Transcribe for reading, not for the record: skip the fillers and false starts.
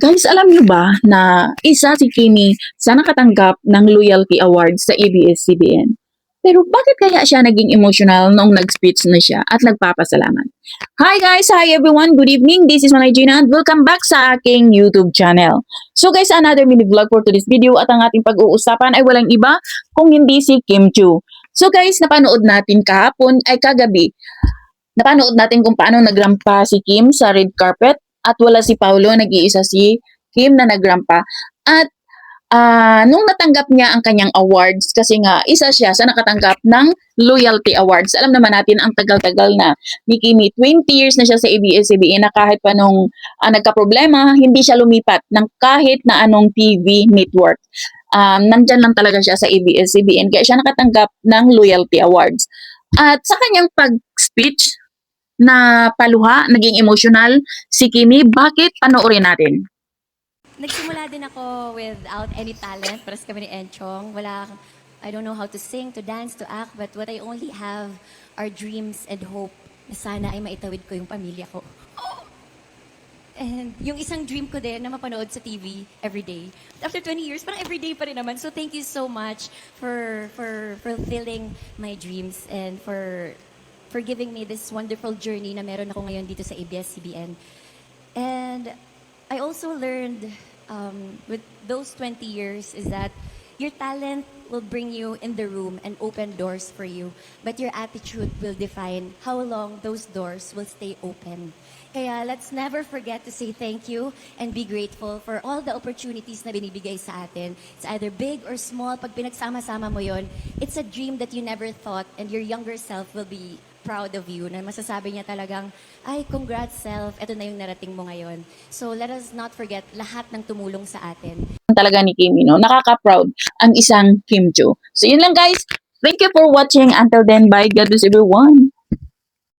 Guys, alam niyo ba na isa si Kimi sa nakatanggap ng Loyalty Award sa ABS-CBN? Pero bakit kaya siya naging emotional noong nag-speech na siya at nagpapasalamat? Hi guys! Hi everyone! Good evening! This is Manay Gina and welcome back sa aking YouTube channel. So guys, another mini vlog for today's video at ang ating pag-uusapan ay walang iba kung hindi si Kim Chiu. So guys, napanood natin kahapon ay kagabi. Napanood natin kung paano nagrampa si Kim sa red carpet at wala si Paulo, nag-iisa si Kim na nagrampa. At nung natanggap niya ang kanyang awards, kasi nga isa siya sa nakatanggap ng Loyalty Awards. Alam naman natin ang tagal-tagal na ni Kimi. 20 years na siya sa ABS-CBN na kahit pa nung nagka-problema, hindi siya lumipat ng kahit na anong TV network. Nandyan lang talaga siya sa ABS-CBN kaya siya nakatanggap ng Loyalty Awards. At sa kanyang pag-speech na paluha, naging emotional si Kimi. Bakit? Panoorin natin. Nagsimula din ako without any talent. Paras kami ni Enchong. I don't know how to sing, to dance, to act, but what I only have are dreams and hope na sana ay maitawid ko yung pamilya ko. And yung isang dream ko din na mapanood sa TV everyday. After 20 years, parang everyday pa rin naman. So thank you so much for fulfilling my dreams and for giving me this wonderful journey na meron ako ngayon dito sa ABS-CBN. And I also learned with those 20 years is that your talent will bring you in the room and open doors for you. But your attitude will define how long those doors will stay open. Kaya let's never forget to say thank you and be grateful for all the opportunities na binibigay sa atin. It's either big or small. Pag pinagsama-sama mo yon, it's a dream that you never thought and your younger self will be proud of you, na masasabi niya talagang, ay, congrats self, ito na yung narating mo ngayon. So let us not forget lahat ng tumulong sa atin. Talaga ni Kimi, no? Nakaka-proud ang isang Kim Chiu. So yun lang guys. Thank you for watching. Until then, bye. God bless everyone.